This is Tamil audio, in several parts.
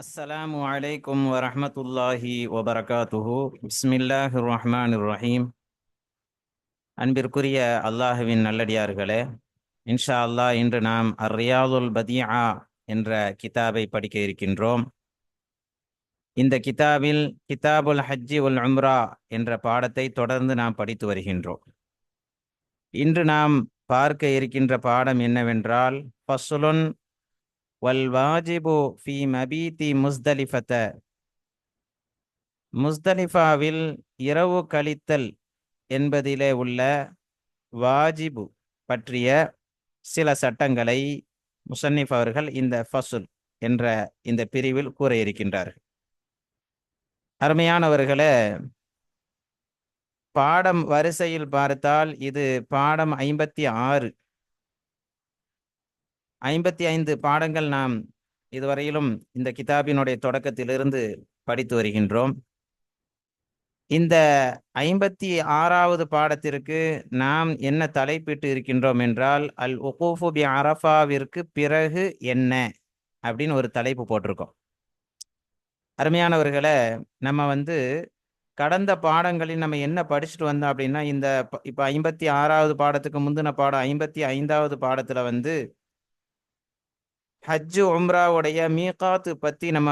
அஸ்ஸலாமு அலைக்கும் வரஹ்மத்துல்லாஹி வபரகாத்துஹு. பிஸ்மில்லாஹிர் ரஹ்மானிர் ரஹீம். அன்பிற்குரிய அல்லாஹுவின் நல்லடியார்களே, இன்ஷா அல்லாஹ் இன்று நாம் ரியாதுல் பதிஆ என்ற கிதாபை படிக்க இருக்கின்றோம். இந்த கிதாபில் கிதாபுல் ஹஜ்ஜி வல் உம்ரா என்ற பாடத்தை தொடர்ந்து நாம் படித்து வருகின்றோம். இன்று நாம் பார்க்க இருக்கின்ற பாடம் என்னவென்றால், ஃபஸ்லுன் வல் வாஜிபு ஃபி மபீதி முஸ்தலிஃபத. முஸ்தலிஃபாவில் இரவு கழித்தல் என்பதிலே உள்ள வாஜிபு பற்றிய சில சட்டங்களை முசன்னிஃப் அவர்கள் இந்த ஃபசுல் என்ற இந்த பிரிவில் கூற இருக்கின்றார்கள். அருமையானவர்களே, பாடம் வரிசையில் பார்த்தால் இது பாடம் 56. 55 பாடங்கள் நாம் இதுவரையிலும் இந்த கிதாபினுடைய தொடக்கத்திலிருந்து படித்து வருகின்றோம். இந்த 56வது பாடத்திற்கு நாம் என்ன தலைப்பிட்டு இருக்கின்றோம் என்றால், அல் உகூஃபு பி அரஃபாவிற்கு பிறகு என்ன அப்படின்னு ஒரு தலைப்பு போட்டிருக்கோம். அருமையானவர்களை, நம்ம கடந்த பாடங்களில் நம்ம என்ன படிச்சுட்டு வந்தோம் அப்படின்னா, இப்போ 56வது பாடத்துக்கு முந்தின பாடம் 55வது பாடத்தில் ஹஜ்ஜு உம்ராவுடைய மீகாத்து பற்றி நம்ம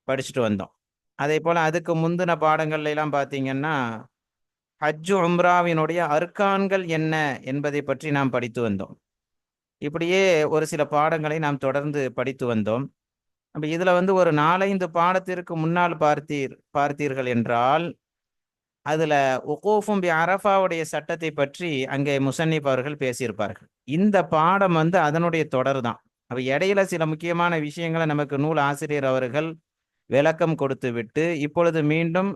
படிச்சுட்டு வந்தோம். அதே போல் அதுக்கு முந்தின பாடங்கள்ல எல்லாம் பார்த்தீங்கன்னா ஹஜ்ஜு உம்ராவினுடைய அர்கான்கள் என்ன என்பதை பற்றி நாம் படித்து வந்தோம். இப்படியே ஒரு சில பாடங்களை நாம் தொடர்ந்து படித்து வந்தோம். அப்போ இதில் ஒரு 4-5 பாடத்திற்கு முன்னால் பார்த்தீர்கள் என்றால், அதில் உகூஃபும் பி அரஃபாவுடைய சட்டத்தை பற்றி அங்கே முசன்னிப் அவர்கள் பேசியிருப்பார்கள். இந்த பாடம் அதனுடைய தொடர் தான். அப்போ இடையில சில முக்கியமான விஷயங்களை நமக்கு நூல் ஆசிரியர் அவர்கள் விளக்கம் கொடுத்து விட்டு இப்பொழுது மீண்டும்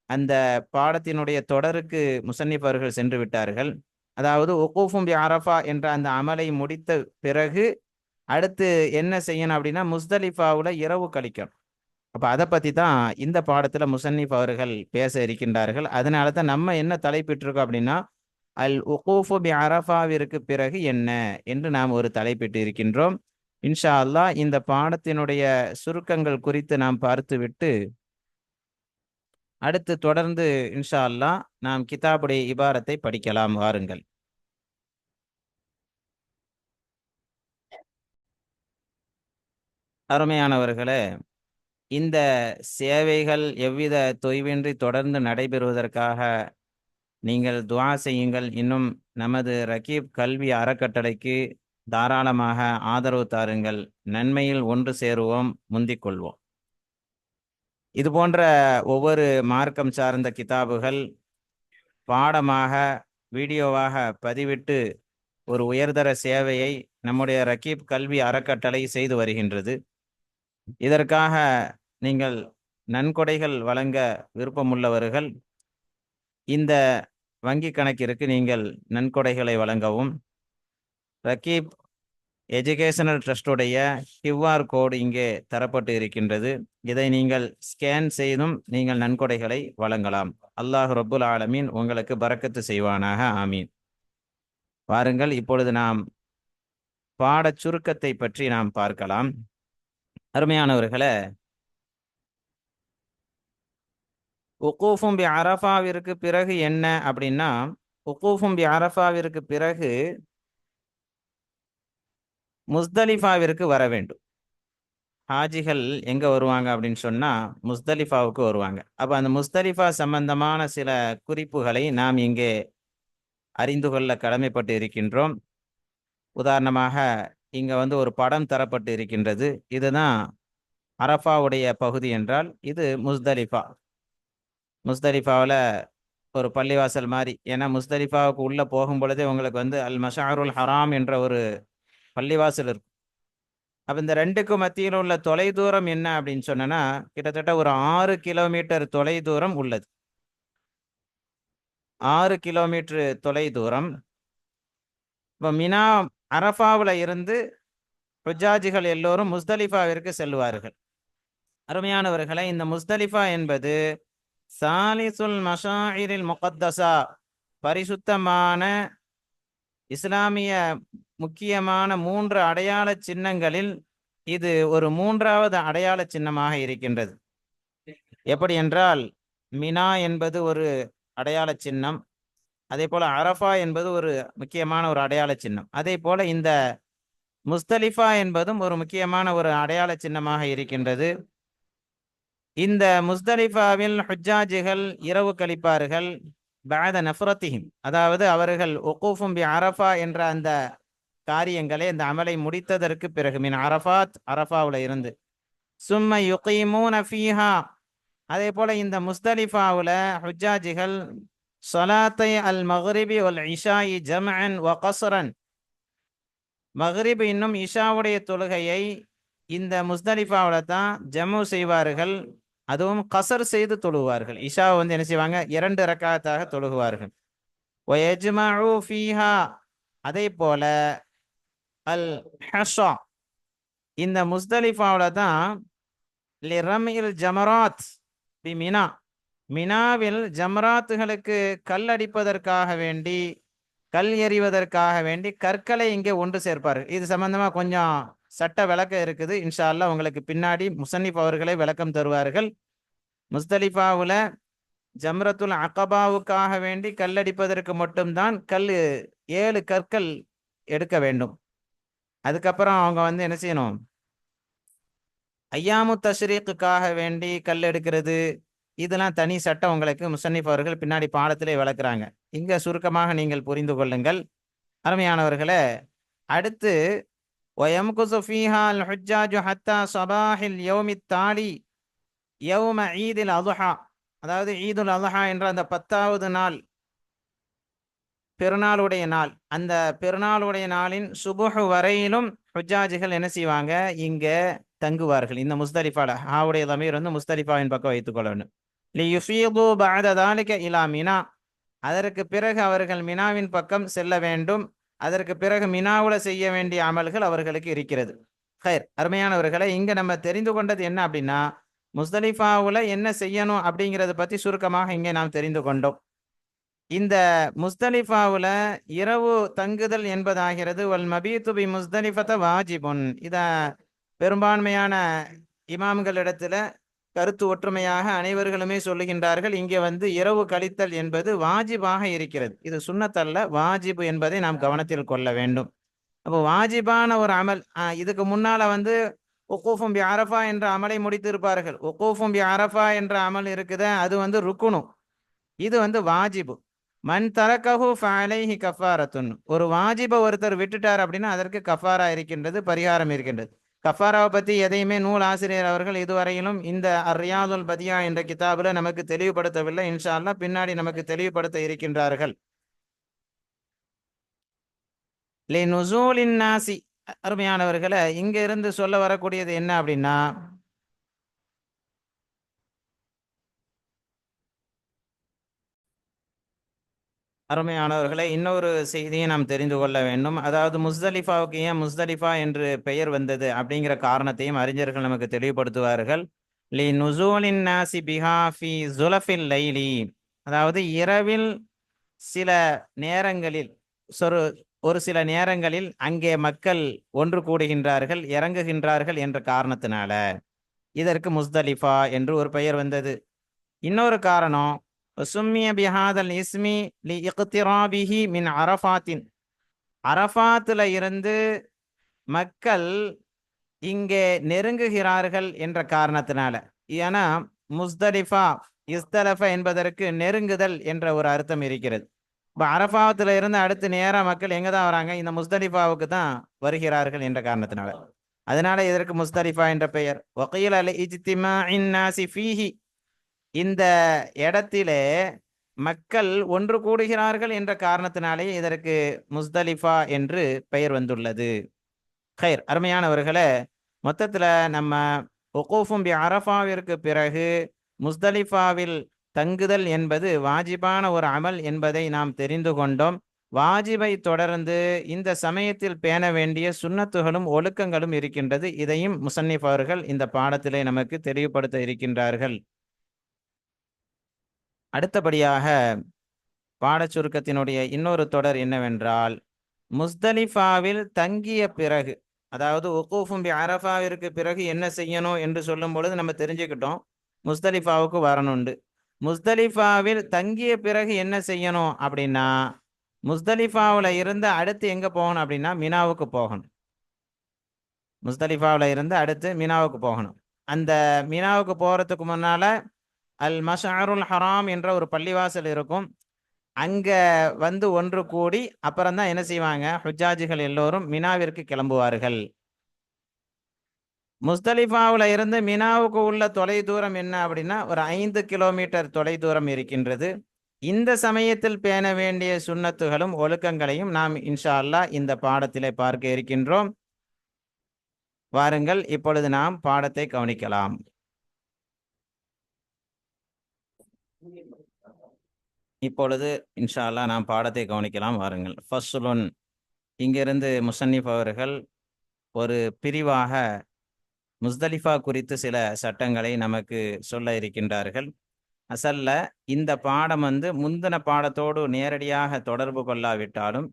அந்த பாடத்தினுடைய தொடருக்கு முசன்னிப் அவர்கள் சென்று விட்டார்கள். அதாவது உகூஃபும் பி அரஃபா என்ற அந்த அமலை முடித்த பிறகு அடுத்து என்ன செய்யணும் அப்படின்னா, முஸ்தலிஃபாவில் இரவு கழிக்கணும். அப்போ அதை பற்றி தான் இந்த பாடத்தில் முசன்னிப் அவர்கள் பேச இருக்கின்றார்கள். அதனால தான் நம்ம என்ன தலைப்பிட்டிருக்கோம் அப்படின்னா, அல் உகூஃபு பி அரஃபாவிற்கு பிறகு என்ன என்று நாம் ஒரு தலைப்பிட்டு இருக்கின்றோம். இன்ஷா அல்லாஹ் இந்த பாடத்தினுடைய சுருக்கங்கள் குறித்து நாம் பார்த்துவிட்டு அடுத்து தொடர்ந்து இன்ஷா அல்லாஹ் நாம் கிதாபுடைய இபாரத்தை படிக்கலாம். வாருங்கள். அருமையானவர்களே, இந்த சேவைகள் எவ்வித தொய்வின்றி தொடர்ந்து நடைபெறுவதற்காக நீங்கள் துஆ செய்யுங்கள். இன்னும் நமது ரகீப் கல்வி அறக்கட்டளைக்கு தாராளமாக ஆதரவு தாருங்கள். நன்மையில் ஒன்று சேருவோம், முந்திக் கொள்வோம். இது போன்ற ஒவ்வொரு மார்க்கம் சார்ந்த கிதாபுகள் பாடமாக வீடியோவாக பதிவிட்டு ஒரு உயர்தர சேவையை நம்முடைய ரகீப் கல்வி அறக்கட்டளை செய்து வருகின்றது. இதற்காக நீங்கள் நன்கொடைகள் வழங்க விருப்பமுள்ளவர்கள் இந்த வங்கி கணக்கிற்கு நீங்கள் நன்கொடைகளை வழங்கவும். ரகீப் எஜுகேஷனல் ட்ரஸ்டுடைய QR கோடு இங்கே தரப்பட்டு இருக்கின்றது. இதை நீங்கள் ஸ்கேன் செய்தும் நீங்கள் நன்கொடைகளை வழங்கலாம். அல்லாஹ் ரப்புல் ஆலமீன் உங்களுக்கு பரக்கத்து செய்வானாக. ஆமீன். வாருங்கள், இப்பொழுது நாம் பாடச் சுருக்கத்தை பற்றி நாம் பார்க்கலாம். அருமையானவர்களே, உகூஃபும் பி அரஃபாவிற்கு பிறகு என்ன அப்படின்னா, உகூஃபும் பி அரஃபாவிற்கு பிறகு முஸ்தலிஃபாவிற்கு வர வேண்டும். ஹாஜிகள் எங்க வருவாங்க அப்படின்னு சொன்னா முஸ்தலிஃபாவுக்கு வருவாங்க. அப்ப அந்த முஸ்தலிஃபா சம்பந்தமான சில குறிப்புகளை நாம் இங்கே அறிந்து கொள்ள கடமைப்பட்டு இருக்கின்றோம். உதாரணமாக இங்க ஒரு படம் தரப்பட்டு இருக்கின்றது. இதுதான் அரஃபாவுடைய பகுதி என்றால் இது முஸ்தலிஃபா. முஸ்தலிஃபாவில் ஒரு பள்ளிவாசல் மாதிரி, ஏன்னா முஸ்தலிஃபாவுக்கு உள்ள போகும் பொழுதே உங்களுக்கு அல் மஷாருல் ஹராம் என்ற ஒரு பள்ளிவாசல் இருக்கும். அப்போ இந்த ரெண்டுக்கும் மத்தியில் உள்ள தொலை தூரம் என்ன அப்படின்னு சொன்னா கிட்டத்தட்ட ஒரு 6 கிலோமீட்டர் தொலை தூரம் உள்ளது. 6 கிலோமீட்டர் தொலை தூரம். இப்போ மினா அரஃபாவில் இருந்து ஹுஜ்ஜாஜிகள் எல்லோரும் முஸ்தலிஃபாவிற்கு செல்வார்கள். அருமையானவர்களை, இந்த முஸ்தலிஃபா என்பது சாலிசுல் மஷாயிரில் முகத்தஸா, பரிசுத்தமான இஸ்லாமிய முக்கியமான 3 அடையாள சின்னங்களில் இது ஒரு மூன்றாவது அடையாள சின்னமாக இருக்கின்றது. எப்படி என்றால், மினா என்பது ஒரு அடையாள சின்னம், அதே போல அரஃபா என்பது ஒரு முக்கியமான ஒரு அடையாள சின்னம். அதே போல இந்த முஸ்தலிஃபா என்பதும் ஒரு முக்கியமான ஒரு அடையாள சின்னமாக இருக்கின்றது. இந்த முஸ்தலிஃபாவில் ஹுஜ்ஜாஜிகள் இரவு கழிப்பார்கள். பஅத நஃப்ரத்திஹிம், அதாவது அவர்கள் உக்கூஃபும் பி அரஃபா என்ற அந்த காரியங்களை, அந்த அமலை முடித்ததற்கு பிறகு, மின் அரஃபாத், அரஃபாவுல இருந்து, சும்ம யுகீமூன ஃபீஹா, அதே போல இந்த முஸ்தலிஃபாவுல ஹுஜ்ஜாஜிகள் ஸலாத்தை அல் மக்ரிபி வல் இஷாஇ ஜம்அன் வ கஸ்ரன், மக்ரிப் இன்னும் இஷாவுடைய தொழுகையை இந்த முஸ்தலிஃபாவுல தான் ஜம்மு செய்வார்கள். அதுவும் கசர் செய்து தொழுவார்கள். இஷாவை வந்து என்ன செய்வாங்க, 2 ரக்காத்தாக தொழுகுவார்கள். வயஜ்மஉ ஃபீஹா, அதே போல அல் ஹஷா, இந்த முஸ்தலிஃபாவுல தான் லிரமில் ஜமராத் பி மினா, மினாவில் ஜமராத்துகளுக்கு கல் அடிப்பதற்காக வேண்டி, கல் எறிவதற்காக வேண்டி கற்களை இங்கே ஒன்று சேர்ப்பார்கள். இது சம்பந்தமா கொஞ்சம் சட்ட விளக்கம் இருக்குது. இன்ஷா அல்லாஹ் உங்களுக்கு பின்னாடி முசன்னிப் அவர்களே விளக்கம் தருவார்கள். முஸ்தலிஃபாவுல ஜம்ரத்துல் அகபாவுக்காக வேண்டி கல்லடிப்பதற்கு மட்டும்தான் 7 கற்கள் எடுக்க வேண்டும். அதுக்கப்புறம் அவங்க வந்து என்ன செய்யணும், ஐயாமு தஷ்ரீக்குக்காக வேண்டி கல் எடுக்கிறது, இதெல்லாம் தனி சட்டம் உங்களுக்கு முசன்னிப் அவர்கள் பின்னாடி பாடத்திலே விளக்குறாங்க. இங்க சுருக்கமாக நீங்கள் புரிந்து கொள்ளுங்கள் அருமையானவர்களே. அடுத்து ويمكث فيها الحجاج حتى صباح اليوم التالي يوم عيد الأضحى, அதாவது ஈதுல் அல்ஹா என்ற அந்த 10வது நாள், பெருநாளுடைய நாள், அந்த பெருநாளுடைய நாளின் சுபுஹ் வரையிலும் ஹுஜ்ஜாஜிகள் என்ன செய்வாங்க, இங்க தங்குவார்கள். இந்த முஸ்தலிஃபால ஹாவுடைய தமீர் வந்து முஸ்தலிஃபாவின் பக்கம் வைத்துக் கொள்ளணும். லியுஃபீது பஅத ذلك இலா மினா, அதற்கு பிறகு அவர்கள் மினாவின் பக்கம் செல்ல வேண்டும். அதற்கு பிறகு மினாவுல செய்ய வேண்டிய அமல்கள் அவர்களுக்கு இருக்கிறது. ஹைர், அருமையானவர்களை, இங்க நம்ம தெரிந்து கொண்டது என்ன அப்படின்னா, முஸ்தலிஃபாவுல என்ன செய்யணும் அப்படிங்கிறத பத்தி சுருக்கமாக இங்கே நாம் தெரிந்து கொண்டோம். இந்த முஸ்தலிஃபாவுல இரவு தங்குதல் என்பதாகிறது வல் மபீத்து பி முஸ்தலிஃபத வாஜிபுன், இத பெரும்பான்மையான இமாம்களிடத்துல கருத்து ஒற்றுமையாக அனைவர்களுமே சொல்லுகின்றார்கள். இங்கே வந்து இரவு கழித்தல் என்பது வாஜிபாக இருக்கிறது. இது சுன்னத்தல்ல, வாஜிபு என்பதை நாம் கவனத்தில் கொள்ள வேண்டும். அப்போ வாஜிபான ஒரு அமல், இதுக்கு முன்னால வந்து உக்கூஃபும் பி அரஃபா என்ற அமலை முடித்து இருப்பார்கள். உக்கூஃபும் பி அரஃபா என்ற அமல் இருக்குத, அது வந்து ருக்குனு, இது வந்து வாஜிபு. மன் தரக்கஹு ஃபஅலைஹி கஃபாரத்துன், ஒரு வாஜிபை ஒருத்தர் விட்டுட்டார் அப்படின்னா அதற்கு கஃபாரா இருக்கின்றது, பரிகாரம் இருக்கின்றது. கஃபாராவை பற்றி எதையுமே நூல் ஆசிரியர் அவர்கள் இதுவரையிலும் இந்த ரியாதுல் பதியா என்ற கிதாபில் நமக்கு தெளிவுபடுத்தவில்லை. இன்ஷா அல்லாஹ் பின்னாடி நமக்கு தெளிவுபடுத்த இருக்கின்றார்கள். லினுசூலின் நாசி, அருமையானவர்களை, இங்க இருந்து சொல்ல வரக்கூடியது என்ன அப்படின்னா, அருமையானவர்களை, இன்னொரு செய்தியை நாம் தெரிந்து கொள்ள வேண்டும். அதாவது முஸ்தலிஃபாவுக்கு ஏன் முஸ்தலிஃபா என்று பெயர் வந்தது அப்படிங்கிற காரணத்தையும் அறிஞர்கள் நமக்கு தெளிவுபடுத்துவார்கள். லி நுசூலின் நாசி பிஹா ஃபி ஸுலஃபில் லைலி, அதாவது இரவில் சில நேரங்களில், ஒரு சில நேரங்களில் அங்கே மக்கள் ஒன்று கூடுகின்றார்கள், இறங்குகின்றார்கள் என்ற காரணத்தினால இதற்கு முஸ்தலிஃபா என்று ஒரு பெயர் வந்தது. இன்னொரு காரணம், சும்மிய பிஹாதல் இஸ்மி லி இக்திராபிஹி மின் அரஃபாத்தின், அரஃபாத்துல இருந்து மக்கள் இங்கே நெருங்குகிறார்கள் என்ற காரணத்தினால. ஏன்னா முஸ்தலிஃபா, இஸ்தலஃபா என்பதற்கு நெருங்குதல் என்ற ஒரு அர்த்தம் இருக்கிறது. இப்போ அரஃபாத்துல இருந்து அடுத்து நேராக மக்கள் எங்கே தான் வராங்க, இந்த முஸ்தலிஃபாவுக்கு தான் வருகிறார்கள் என்ற காரணத்தினால. அதனால இதற்கு முஸ்தலிஃபா என்ற பெயர். வகீல் அல் இஜ்திமாஇன் நாசி ஃபீஹி, இந்த இடத்திலே மக்கள் ஒன்று கூடுகிறார்கள் என்ற காரணத்தினாலே இதற்கு முஸ்தலிஃபா என்று பெயர் வந்துள்ளது. ஹைர், அருமையானவர்களே, மொத்தத்தில் நம்ம உக்கூஃபும் பி அரஃபாவிற்கு பிறகு முஸ்தலிஃபாவில் தங்குதல் என்பது வாஜிபான ஒரு அமல் என்பதை நாம் தெரிந்து கொண்டோம். வாஜிபை தொடர்ந்து இந்த சமயத்தில் பேண வேண்டிய சுன்னத்துகளும் ஒழுக்கங்களும் இருக்கின்றது. இதையும் முசன்னிஃப் அவர்கள் இந்த பாடத்திலே நமக்கு தெளிவுபடுத்த இருக்கின்றார்கள். அடுத்தபடியாக பாடச் சுருக்கத்தினுடைய இன்னொரு தொடர் என்னவென்றால், முஸ்தலிஃபாவில் தங்கிய பிறகு அதாவது உக்கூஃபும் பி அரஃபாவிற்கு பிறகு என்ன செய்யணும் என்று சொல்லும் பொழுது நம்ம தெரிஞ்சுக்கிட்டோம் முஸ்தலிஃபாவுக்கு வரணுண்டு. முஸ்தலிஃபாவில் தங்கிய பிறகு என்ன செய்யணும் அப்படின்னா, முஸ்தலிஃபாவில் இருந்து அடுத்து எங்கே போகணும் அப்படின்னா மினாவுக்கு போகணும். முஸ்தலிஃபாவில் இருந்து அடுத்து மினாவுக்கு போகணும். அந்த மினாவுக்கு போகிறதுக்கு முன்னால் அல் மஷஅருல் ஹராம் என்ற ஒரு பள்ளிவாசல் இருக்கும். அங்கே வந்து ஒன்று கூடி அப்புறம் தான் என்ன செய்வாங்க, ஹுஜ்ஜாஜிகள் எல்லோரும் மினாவிற்கு கிளம்புவார்கள். முஸ்தலிஃபாவில் இருந்து மினாவுக்கு உள்ள தொலை தூரம் என்ன அப்படின்னா ஒரு 5 கிலோமீட்டர் தொலை தூரம் இருக்கின்றது. இந்த சமயத்தில் பேண வேண்டிய சுன்னத்துகளும் ஒழுக்கங்களையும் நாம் இன்ஷா அல்லாஹ் இந்த பாடத்திலே பார்க்க இருக்கின்றோம். வாருங்கள், இப்பொழுது நாம் பாடத்தை கவனிக்கலாம். இப்பொழுது இன்ஷா அல்லாஹ் நாம் பாடத்தை கவனிக்கலாம். வாருங்கள். ஃபஸ்லுன், இங்கிருந்து முசன்னிஃப் அவர்கள் ஒரு பிரிவாக முஸ்தலிஃபா குறித்து சில சட்டங்களை நமக்கு சொல்ல இருக்கின்றார்கள். அசல்ல இந்த பாடம் முந்தின பாடத்தோடு நேரடியாக தொடர்பு கொள்ளாவிட்டாலும்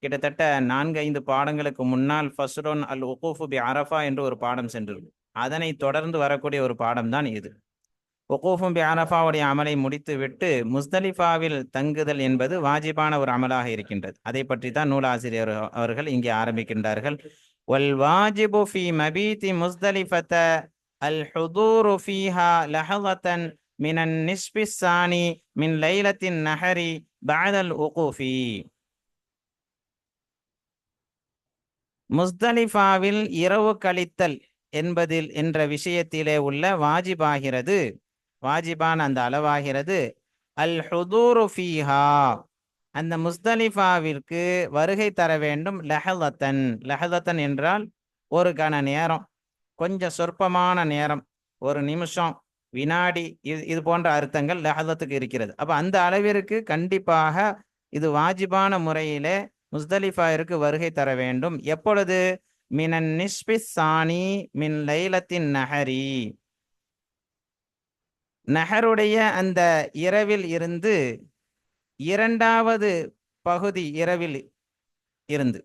கிட்டத்தட்ட 4-5 பாடங்களுக்கு முன்னால் ஃபஸ்லுன் அல் உக்கூஃபு பி அரஃபா என்று ஒரு பாடம் சென்றது. அதனை தொடர்ந்து வரக்கூடிய ஒரு பாடம் தான் இது. உக்கூஃபும் பி அரஃபாவுடைய அமலை முடித்து விட்டு முஸ்தலிஃபாவில் தங்குதல் என்பது வாஜிபான ஒரு அமலாக இருக்கின்றது. அதை பற்றி தான் நூலாசிரியர் அவர்கள் இங்கே ஆரம்பிக்கின்றார்கள். வல் வாஜிபு ஃபி மபீதி முஸ்தலிஃபத அல் ஹுதூரு ஃபீஹா லஹலத்தன் மினன் நிஸ்பி சானி மின் லைலத்தின் நஹரி பஅதல் உக்கூஃபி. முஸ்தலிஃபாவில் இரவு கழித்தல் என்பதில் என்ற விஷயத்திலே உள்ள வாஜிபாகிறது, வாஜிபான் அந்த அளவாகிறது. அல் ஹுதூரு ஃபீஹா, அந்த முஸ்தலிஃபாவிற்கு வருகை தர வேண்டும். லஹலத்தன், லஹலத்தன் என்றால் ஒரு கண நேரம், கொஞ்சம் சொற்பமான நேரம், ஒரு நிமிஷம், வினாடி, இது போன்ற அர்த்தங்கள் லஹலத்துக்கு இருக்கிறது. அப்போ அந்த அளவிற்கு கண்டிப்பாக இது வாஜிபான முறையிலே முஸ்தலிஃபாவிற்கு வருகை தர வேண்டும். எப்பொழுது? மினன் நிஸ்பி சானி மின் லைலத்தின் நஹரி, நஹருடைய அந்த இரவில் இருந்து இரண்டாவது பகுதி இரவில் இருந்து,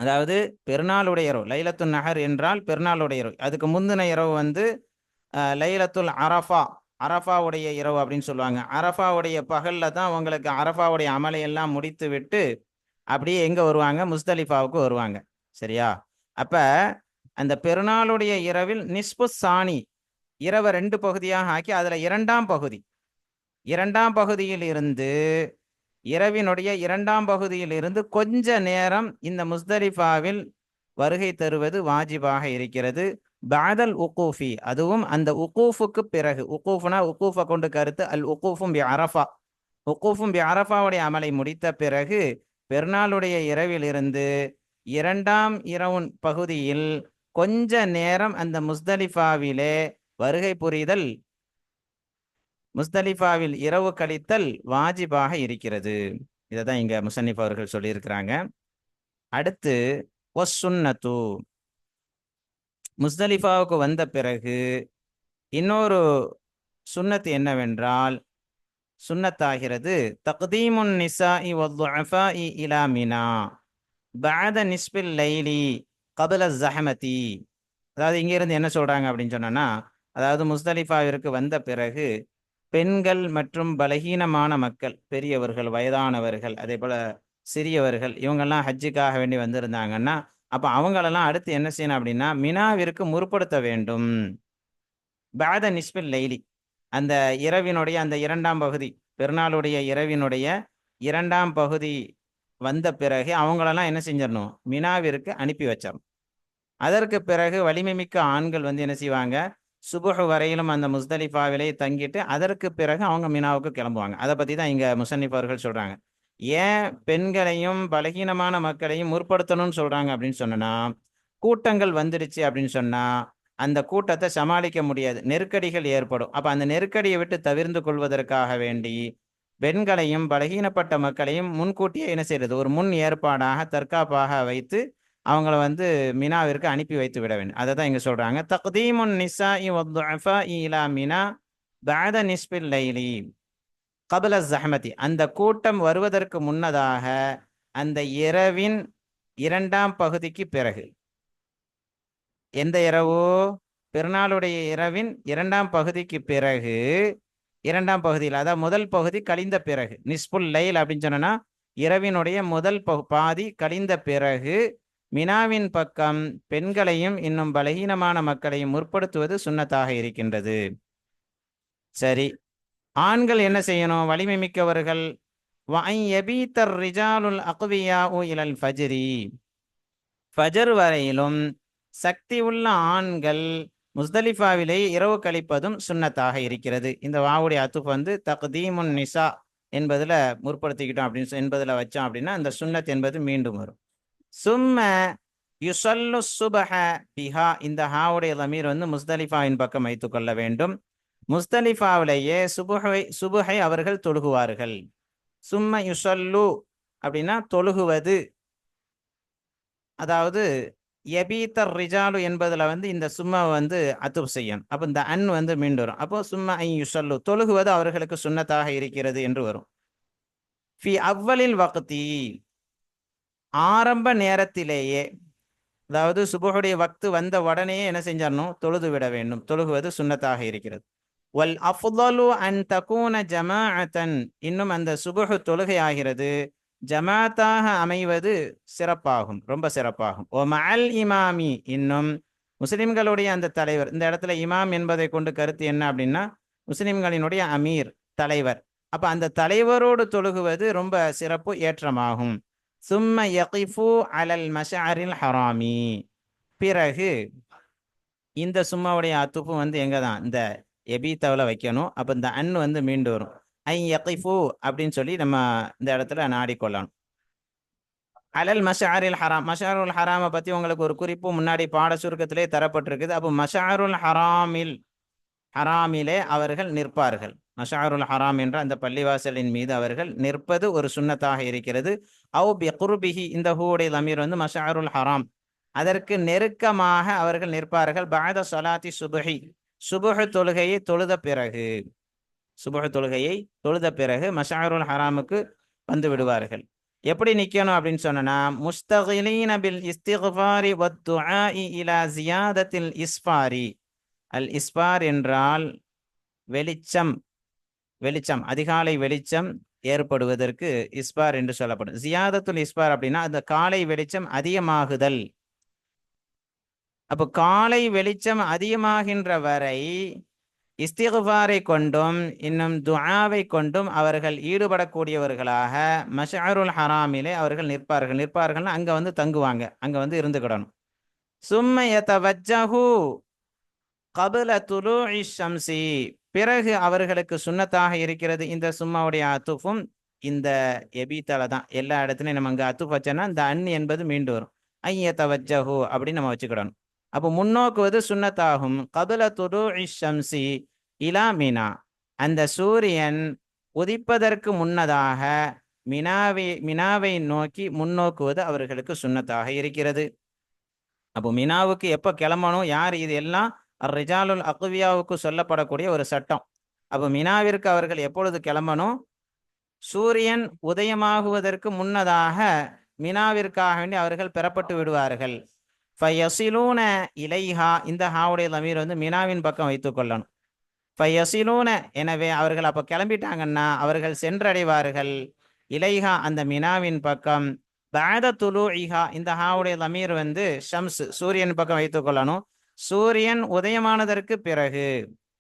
அதாவது பெருநாளுடைய இரவு. லைலத்துல் நஹர் என்றால் பெருநாளுடைய இரவு. அதுக்கு முந்தின இரவு லைலத்துல் அரஃபா, அரஃபாவுடைய இரவு அப்படின்னு சொல்லுவாங்க. அரஃபாவுடைய பகல்ல தான் உங்களுக்கு அரஃபாவுடைய அமலையெல்லாம் முடித்து விட்டு அப்படியே எங்க வருவாங்க? முஸ்தலிஃபாவுக்கு வருவாங்க. சரியா? அப்ப அந்த பெருநாளுடைய இரவில் நிஸ்பு சானி, இரவை 2 பகுதியாக ஆக்கி அதுல இரண்டாம் பகுதியில் இருந்து, இரவினுடைய 2ஆம் பகுதியில் இருந்து கொஞ்ச நேரம் இந்த முஸ்தலிஃபாவில் வருகை தருவது வாஜிபாக இருக்கிறது. பஅதல் உக்கூஃபி, அதுவும் அந்த உக்கூஃபுக்கு பிறகு. உக்கூஃப்னா உக்கூஃபை கொண்டு கருத்து அல் உக்கூஃபும் பி அரஃபா, உக்கூஃபும் பி அரஃபாவுடைய அமலை முடித்த பிறகு பெருநாளுடைய இரவில் இருந்து 2ஆம் இரவு பகுதியில் கொஞ்ச நேரம் அந்த முஸ்தலிஃபாவிலே வருகை புரிதல், முஸ்தலிஃபாவில் இரவு கழித்தல் வாஜிபாக இருக்கிறது. இதை தான் இங்க முசன்னிஃப் அவர்கள் சொல்லியிருக்கிறாங்க. அடுத்து வஸ்ஸுன்னத்து, முஸ்தலிஃபாவுக்கு வந்த பிறகு இன்னொரு சுன்னத்து என்னவென்றால், சுன்னத்தாகிறது தக்தீமுன் நிசாஇ வத்துஅஃபாஇ இலா மினா பஅத நிஸ்பில் லைலி கப்ல ஸஹமதி. அதாவது இங்கிருந்து என்ன சொல்றாங்க அப்படின்னு சொன்னா, அதாவது முஸ்தலிஃபாவிற்கு வந்த பிறகு பெண்கள் மற்றும் பலகீனமான மக்கள், பெரியவர்கள், வயதானவர்கள், அதே போல சிறியவர்கள், இவங்கெல்லாம் ஹஜ்ஜுக்காக வேண்டி வந்திருந்தாங்கன்னா அப்போ அவங்களெல்லாம் அடுத்து என்ன செய்யணும் அப்படின்னா மினாவிற்கு முற்படுத்த வேண்டும். பாத நிஸ்பில் லைலி, அந்த இரவினுடைய அந்த 2ஆம் பகுதி, பெருநாளுடைய இரவினுடைய 2ஆம் பகுதி வந்த பிறகு அவங்களெல்லாம் என்ன செஞ்சிடணும்? மினாவிற்கு அனுப்பி வச்சிடணும். அதற்கு பிறகு வலிமை மிக்க ஆண்கள் என்ன செய்வாங்க? சுபுஹ் வரையிலும் அந்த முஸ்தலிஃபாவிலே தங்கிட்டு அதற்கு பிறகு அவங்க மினாவுக்கு கிளம்புவாங்க. அதை பற்றி தான் இங்கே முசன்னிஃப் அவர்கள் சொல்கிறாங்க. ஏன் பெண்களையும் பலகீனமான மக்களையும் முற்படுத்தணும்னு சொல்கிறாங்க அப்படின்னு சொன்னா, கூட்டங்கள் வந்துடுச்சு அப்படின்னு சொன்னால் அந்த கூட்டத்தை சமாளிக்க முடியாது, நெருக்கடிகள் ஏற்படும். அப்போ அந்த நெருக்கடியை விட்டு தவிர்ந்து கொள்வதற்காக வேண்டி பெண்களையும் பலகீனப்பட்ட மக்களையும் முன்கூட்டியே என்ன செய்யறது? ஒரு முன் ஏற்பாடாக தற்காப்பாக வைத்து அவங்கள மினாவிற்கு அனுப்பி வைத்து விட வேண்டும். அதை தான் இங்க சொல்றாங்க. தக்தீமுன் நிசாஇ வத்துஅஃபாஇ இலா மினா பஅத நிஸ்பில் லைலி கப்ல ஸஹமதி, அந்த கூட்டம் வருவதற்கு முன்னதாக அந்த இரவின் 2ஆம் பகுதிக்கு பிறகு, எந்த இரவு? பெருநாளுடைய இரவின் இரண்டாம் பகுதிக்கு பிறகு, இரண்டாம் பகுதியில், அதாவது முதல் பகுதி கழிந்த பிறகு, நிஸ்புல் லைல் அப்படின்னு சொன்னா இரவினுடைய முதல் பாதி கழிந்த பிறகு மினாவின் பக்கம் பெண்களையும் இன்னும் பலகீனமான மக்களையும் முற்படுத்துவது சுன்னத்தாக இருக்கின்றது. சரி, ஆண்கள் என்ன செய்யணும்? வலிமை மிக்கவர்கள் ஃபஜர் வரையிலும் சக்தி உள்ள ஆண்கள் முஸ்தலிஃபாவிலே இரவு கழிப்பதும் சுன்னத்தாக இருக்கிறது. இந்த வாவுடைய அத்துப் வந்து தக்தீமுன் நிசா என்பதுல முற்படுத்திக்கிட்டோம் அப்படின்னு என்பதுல வச்சோம் அப்படின்னா அந்த சுன்னத் என்பது மீண்டும் வரும். சும்ம யுசல்லு சுபஹ பிஹா, இந்த ஹாவுடைய லமீர் வந்து முஸ்தலிஃபாவின் பக்கம் வைத்துக் கொள்ள வேண்டும். முஸ்தலிஃபாவிலேயே சுபுஹை அவர்கள் தொழுகுவார்கள். சும்ம யுசல்லு அப்படின்னா தொழுகுவது, அதாவது எபீத்தர் ரிஜாலு என்பதுல வந்து இந்த சும்மா வந்து அத்துப் செய்யும். அப்போ இந்த அன் வந்து மீண்டு வரும். அப்போ சும்மா ஐ யுசல்லு தொழுகுவது அவர்களுக்கு சுன்னத்தாக இருக்கிறது என்று வரும். ஃபி அவ்வலில் வக்தி, ஆரம்ப நேரத்திலேயே, அதாவது சுபஹுடைய வக்து வந்த உடனே என்ன செஞ்சிடணும்? தொழுது விட வேண்டும். தொழுகுவது சுன்னத்தாக இருக்கிறது. வல் அஃதலு அன் தகூன ஜமாஅத்தன், இன்னும் அந்த சுபஹு தொழுகை ஆகிறது ஜமாத்தாக அமைவது சிறப்பாகும், ரொம்ப சிறப்பாகும். ஓ மஅல் இமாமி, இன்னும் முஸ்லிம்களுடைய அந்த தலைவர். இந்த இடத்துல இமாம் என்பதை கொண்டு கருத்து என்ன அப்படின்னா முஸ்லிம்களினுடைய அமீர், தலைவர். அப்ப அந்த தலைவரோடு தொழுகுவது ரொம்ப சிறப்பு ஏற்றமாகும். சும்ம யகிஃபு அலல் மஷஅரில் ஹராமி, பிறகு இந்த சும்மாவுடைய அத்துப்பு வந்து எங்க தான்? இந்த எபீத்தாவில் வைக்கணும். அப்போ இந்த அன் வந்து மீண்டு வரும். ஐ யகிஃபு அப்படின்னு சொல்லி நம்ம இந்த இடத்துல நாடிக்கொள்ளணும். அலல் மஷஅரில் ஹராம், மஷஅருல் ஹராமை பற்றி உங்களுக்கு ஒரு குறிப்பு முன்னாடி பாட சுருக்கத்திலே தரப்பட்டிருக்குது. அப்போ மஷஅருல் ஹராமிலே அவர்கள் நிற்பார்கள். மஷஅருல் ஹராம் என்ற அந்த பள்ளிவாசலின் மீது அவர்கள் நிற்பது ஒரு சுன்னத்தாக இருக்கிறது. அவு பி குர்பிஹி, இந்த ஹூடைய லமீர் வந்து மஷஅருல் ஹராம், அதற்கு நெருக்கமாக அவர்கள் நிற்பார்கள். பஅத ஸலாத்தி சுப்ஹி, சுபுஹ் தொழுகையை தொழுத பிறகு, சுபுஹ் தொழுகையை தொழுத பிறகு மஷஅருல் ஹராமுக்கு வந்து விடுவார்கள். எப்படி நிக்கணும் அப்படின்னு சொன்னா, முஸ்தகிலீன பில் இஸ்திக்ஃபாரி வத்துஆஇ இலா ஜியாதத்தில் இஸ்ஃபாரி. அல் இஸ்பார் என்றால் வெளிச்சம், வெளிச்சம், அதிகாலை வெளிச்சம் ஏற்படுவதற்கு இஸ்பார் என்று சொல்லப்படும். ஜியாதத்துல் இஸ்பார் அப்படின்னா அந்த காலை வெளிச்சம் அதிகமாகுதல். அப்போ காலை வெளிச்சம் அதிகமாகின்ற வரை இஸ்திக்ஃபாரை கொண்டும் இன்னும் துஆவை கொண்டும் அவர்கள் ஈடுபடக்கூடியவர்களாக மஷஅருல் ஹராமிலே அவர்கள் நிற்பார்கள்னா அங்க வந்து தங்குவாங்க, அங்க வந்து இருந்துக்கிடணும். சும்ம யதவஜ்ஜஹு கபல துலூஇ ஷம்சி, பிறகு அவர்களுக்கு சுன்னத்தாக இருக்கிறது. இந்த சும்மாவுடைய அத்துஃபும் இந்த எபீத்தால தான். எல்லா இடத்துலையும் நம்ம அங்கே அத்துஃப் வச்சோன்னா இந்த அன் என்பது மீண்டு வரும். ஐயத்தவஜ்ஜஹு அப்படின்னு நம்ம வச்சுக்கிடணும். அப்போ முன்னோக்குவது சுன்னத்தாகும். கபல துலூஇ ஷம்சி இலா மினா, அந்த சூரியன் உதிப்பதற்கு முன்னதாக மினாவை நோக்கி முன்னோக்குவது அவர்களுக்கு சுன்னத்தாக இருக்கிறது. அப்போ மினாவுக்கு எப்போ கிளம்பணும்? யார்? இது எல்லாம் ரிஜாலுல் அக்வியாவுக்கு சொல்லப்படக்கூடிய ஒரு சட்டம். அப்போ மினாவிற்கு அவர்கள் எப்பொழுது கிளம்பணும்? சூரியன் உதயமாகுவதற்கு முன்னதாக மினாவிற்காக வேண்டி அவர்கள் பெறப்பட்டு விடுவார்கள். ஃபயசிலூன இலைஹா, இந்த ஹாவுடைய லமீர் வந்து மினாவின் பக்கம் வைத்துக் கொள்ளணும். ஃபயசிலூன, எனவே அவர்கள் அப்போ கிளம்பிட்டாங்கன்னா அவர்கள் சென்றடைவார்கள். இலைஹா, அந்த மினாவின் பக்கம். பஅத துலூஇஹா, இந்த ஹாவுடைய லமீர் வந்து ஷம்ஸ், சூரியன் பக்கம் வைத்துக் கொள்ளணும். சூரியன் உதயமானதற்கு பிறகு,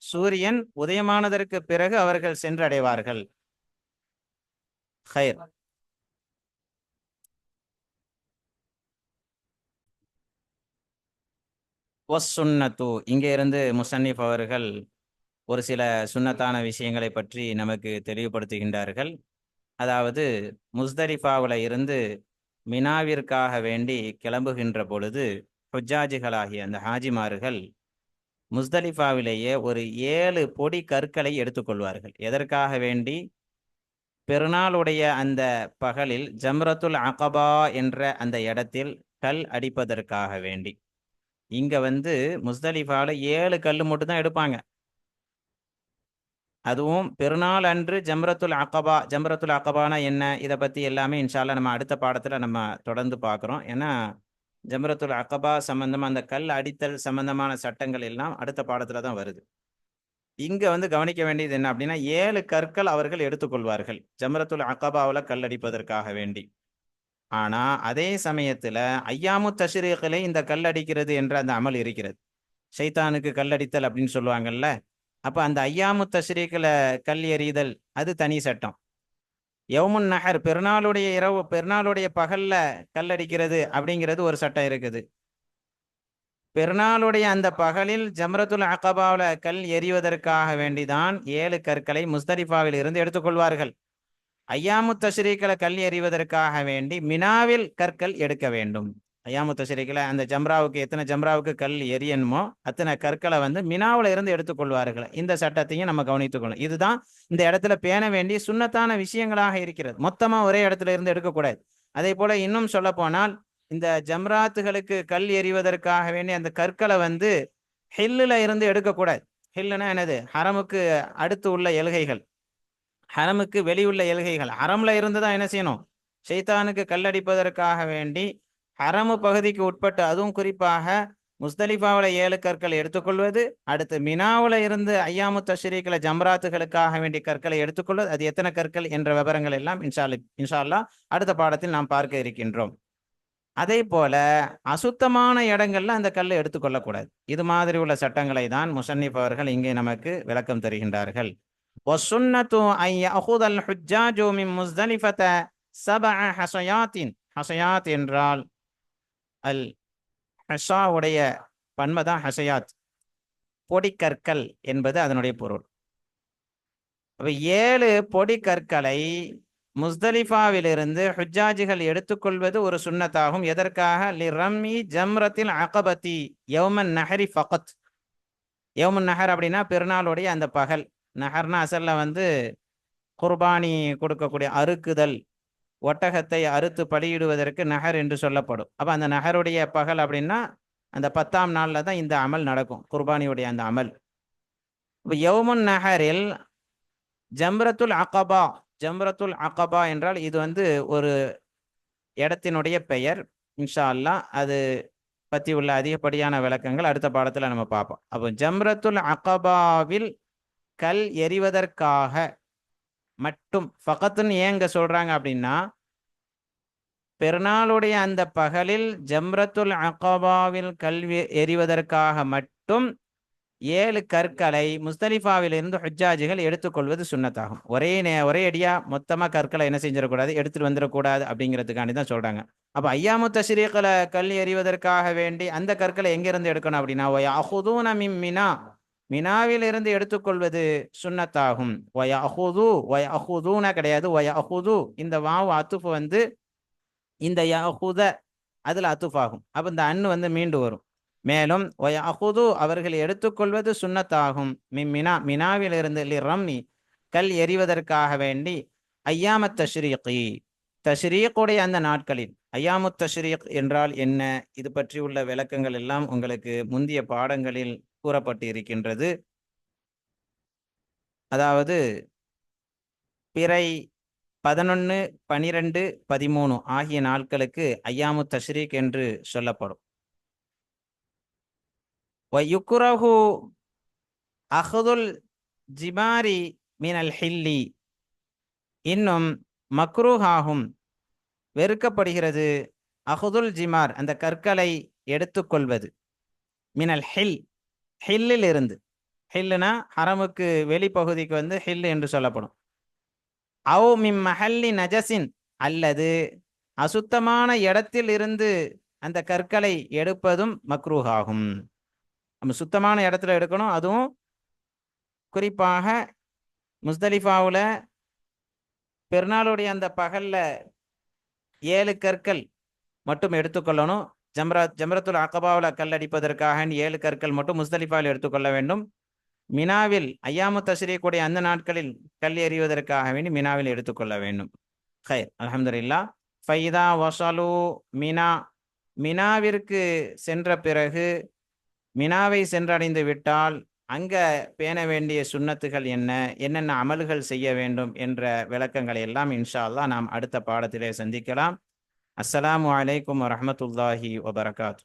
சூரியன் உதயமானதற்கு பிறகு அவர்கள் சென்றடைவார்கள். ஹைர். வஸ்ஸுன்னத்து, இங்கே இருந்து முஸன்னிஃப் அவர்கள் ஒரு சில சுன்னத்தான விஷயங்களை பற்றி நமக்கு தெளிவுபடுத்துகின்றார்கள். அதாவது முஸ்தலிஃபாவில் இருந்து மினாவிற்காக வேண்டி கிளம்புகின்ற பொழுது ஹுஜ்ஜாஜிகளாகிய அந்த ஹாஜிமார்கள் முஸ்தலிஃபாவிலேயே ஒரு 7 பொடி கற்களை எடுத்துக்கொள்வார்கள். எதற்காக வேண்டி? பெருநாளுடைய அந்த பகலில் ஜம்ரத்துல் அகபா என்ற அந்த இடத்தில் கல் அடிப்பதற்காக வேண்டி. இங்க வந்து முஸ்தலிஃபாவில் 7 கல் மட்டும் தான் எடுப்பாங்க. அதுவும் பெருநாள் அன்று ஜம்ரத்துல் அகபா. ஜம்ரத்துல் அகபானா என்ன? இதை பற்றி எல்லாமே இன்ஷால்லா நம்ம அடுத்த பாடத்தில் நம்ம தொடர்ந்து பார்க்குறோம். ஏன்னா ஜம்ரத்துல் அகபா சம்பந்தமா அந்த கல் அடித்தல் சம்பந்தமான சட்டங்கள் எல்லாம் அடுத்த பாடத்துல தான் வருது. இங்க வந்து கவனிக்க வேண்டியது என்ன அப்படின்னா, 7 கற்கள் அவர்கள் எடுத்துக்கொள்வார்கள் ஜம்ரத்துல் அகபாவுல கல் அடிப்பதற்காக வேண்டி. ஆனா அதே சமயத்துல ஐயாமு தஷ்ரீக்லே இந்த கல் அடிக்கிறது என்ற அந்த அமல் இருக்கிறது. ஷைத்தானுக்கு கல்லடித்தல் அப்படின்னு சொல்லுவாங்கல்ல. அப்ப அந்த ஐயாமு தஷ்ரீக்ல கல் எறிதல் அது தனி சட்டம். யவுமுன் நஹர் பெருநாளுடைய இரவு பெருநாளுடைய பகல்ல கல்லடிக்கிறது அப்படிங்கிறது ஒரு சட்டம் இருக்குது. பெருநாளுடைய அந்த பகலில் ஜம்ரத்துல் அகபாவுல கல் எறிவதற்காக வேண்டிதான் 7 கற்களை முஸ்தலிஃபாவில் இருந்து எடுத்துக்கொள்வார்கள். ஐயாமு தஷ்ரீக்ல கல் எறிவதற்காக வேண்டி மினாவில் கற்கள் எடுக்க வேண்டும். ஐயாமு தஷ்ரீக்ல அந்த ஜம்ராவுக்கு எத்தனை ஜம்ராவுக்கு கல் எரியணுமோ அத்தனை கற்களை வந்து மினாவில் இருந்து எடுத்துக்கொள்வார்கள். இந்த சட்டத்தையும் நம்ம கவனித்துக்கொள்ளணும். இதுதான் இந்த இடத்துல பேண வேண்டிய சுன்னத்தான விஷயங்களாக இருக்கிறது. மொத்தமா ஒரே இடத்துல இருந்து எடுக்கக்கூடாது. அதே போல இன்னும் சொல்ல போனால் இந்த ஜம்ராத்துகளுக்கு கல் எறிவதற்காக வேண்டி அந்த கற்களை வந்து ஹில்லுல இருந்து எடுக்கக்கூடாது. ஹில்லுனா என்னது? ஹரமுக்கு அடுத்து உள்ள எல்கைகள், ஹரமுக்கு வெளியுள்ள எல்கைகள். ஹரம்ல இருந்து தான் என்ன செய்யணும்? ஷைத்தானுக்கு கல்லடிப்பதற்காக வேண்டி ஹரமு பகுதிக்கு உட்பட்டு, அதுவும் குறிப்பாக முஸ்தலிஃபாவில் 7 கற்களை எடுத்துக்கொள்வது, அடுத்து மினாவில் இருந்து ஐயாமு தஷ்ரீக்ல ஜம்ராத்துகளுக்காக வேண்டிய கற்களை எடுத்துக்கொள்வது. அது எத்தனை கற்கள் என்ற விவரங்கள் எல்லாம் இன்ஷா அல்லாஹ் அடுத்த பாடத்தில் நாம் பார்க்க இருக்கின்றோம். அதே போல அசுத்தமான இடங்கள்ல அந்த கல்லை எடுத்துக்கொள்ளக்கூடாது. இது மாதிரி உள்ள சட்டங்களை தான் முஸன்னிஃப் அவர்கள் இங்கே நமக்கு விளக்கம் தருகின்றார்கள். வசுன்னத்து ஐ யஅஹுதல் ஹுஜ்ஜாஜு மின் முஸ்தலிஃபத சபஅ ஹஸயாத்தின். ஹஸயாத் என்றால் அல் ஹஸாவுடைய பன்மைதான் ஹஸயாத், பொடிக்கற்கள் என்பது அதனுடைய பொருள். அப்ப 7 பொடிக்கற்களை முஸ்தலிஃபாவிலிருந்து ஹுஜ்ஜாஜிகள் எடுத்துக்கொள்வது ஒரு சுன்னத்தாகும். எதற்காக? லிரம்மி ஜம்ரத்தில் அகபதி யௌமன் நஹரி ஃபகத். யௌமன் நஹர் அப்படின்னா பெருநாளுடைய அந்த பகல். நஹர்னா அசல்ல வந்து குர்பானி கொடுக்கக்கூடிய அறுக்குதல், ஒட்டகத்தை அறுத்து பலியிடுவதற்கு நஹர் என்று சொல்லப்படும். அப்ப அந்த நஹருடைய பகல் அப்படின்னா அந்த 10ஆம் நாள்ல தான் இந்த அமல் நடக்கும், குர்பானியுடைய அந்த அமல். இப்போ யௌமுன் நஹரில் ஜம்ரத்துல் அகபா. ஜம்ரத்துல் அகபா என்றால் இது வந்து ஒரு இடத்தினுடைய பெயர். இன்ஷா அல்லாஹ் அது பற்றி உள்ள அதிகப்படியான விளக்கங்கள் அடுத்த பாடத்தில் நம்ம பார்ப்போம். அப்போ ஜம்ரத்துல் அகபாவில் கல் எறிவதற்காக மட்டும் ஃபகத்துன்னு ஏங்க சொல்றாங்க அப்படின்னா, பெருநாளுடைய அந்த பகலில் ஜம்ரத்துல் அகபாவில் கல் எறிவதற்காக மட்டும் 7 கற்களை முஸ்தலிஃபாவில் இருந்து ஹுஜ்ஜாஜிகள் எடுத்துக்கொள்வது சுன்னத்தாகும். ஒரே அடியா மொத்தமா கற்களை என்ன செஞ்சிடக்கூடாது, எடுத்துட்டு வந்துடக்கூடாது அப்படிங்கிறதுக்காண்டி தான் சொல்றாங்க. அப்ப ஐயாமு தஷ்ரீக்ல கல் எறிவதற்காக வேண்டி அந்த கற்களை எங்கிருந்து எடுக்கணும் அப்படின்னா, வயஅஹுதூன மின் மினா, மினாவில் இருந்து எடுத்துக்கொள்வது சுன்னத்தாகும். வயஅஹுதூன கிடையாது, வயஅஹுது. இந்த வாவு அத்துஃப் வந்து இந்த யஅஹுத அதுல அத்துஃப் ஆகும். அப்ப இந்த அன்னு வந்து மீண்டு வரும். மேலும் வயஅஹுது அவர்கள் எடுத்துக்கொள்வது சுன்னத்தாகும். மின்னா மினாவில் இருந்து லிரம்மி கல் எறிவதற்காக வேண்டி ஐயாமத் தஷ்ரீகி தஷ்ரீக்குடைய அந்த நாட்களில். ஐயாமு தஷ்ரீக் என்றால் என்ன? இது பற்றி உள்ள விளக்கங்கள் எல்லாம் உங்களுக்கு முந்தைய பாடங்களில் கூறப்பட்டு இருக்கின்றது. அதாவது பிறை 11, 12, 13 ஆகிய நாட்களுக்கு ஐயாமு தஷ்ரீக் என்று சொல்லப்படும். வயுக்ரஹு அஹ்துல் ஜிமாரி மினல் ஹில்லி. இன்னும் மக்ரூஹாகும், வெறுக்கப்படுகிறது, அஹ்துல் ஜிமார் அந்த கற்களை எடுத்துக்கொள்வது, மினல் ஹில் ஹில்லில் இருந்து. ஹில்லுனா ஹரமுக்கு வெளிப்பகுதிக்கு வந்து ஹில் என்று சொல்லப்படும். அவ் மின் மஹல்லி நஜசின், அல்லது அசுத்தமான இடத்தில் இருந்து அந்த கற்களை எடுப்பதும் மக்ரூஹாகும். நம்ம சுத்தமான இடத்துல எடுக்கணும். அதுவும் குறிப்பாக முஸ்தலிஃபாவுல பெருநாளுடைய அந்த பகல்ல 7 கற்கள் மட்டும் எடுத்துக்கொள்ளணும். ஜம்ரத்துல் அகபாவுல கல் அடிப்பதற்காக 7 கற்கள் மட்டும் முஸ்தலிஃபாவில் எடுத்துக்கொள்ள வேண்டும். மினாவில் ஐயாமு தஷ்ரீக்குடைய அந்த நாட்களில் கல் எறிவதற்காக வேண்டி மினாவில் எடுத்துக்கொள்ள வேண்டும். ஹைர், அல்ஹம்துலில்லாஹ். ஃபைதா வஸலு மினா, மினாவிற்கு சென்ற பிறகு, மினாவை சென்றடைந்து விட்டால் அங்க பேண வேண்டிய சுன்னத்துகள் என்ன, என்னென்ன அமல்கள் செய்ய வேண்டும் என்ற விளக்கங்களை எல்லாம் இன்ஷா அல்லாஹ் நாம் அடுத்த பாடத்திலே சந்திக்கலாம். அஸ்ஸலாமு அலைக்கும் வரஹ்மத்துல்லாஹி வபரகாத்து.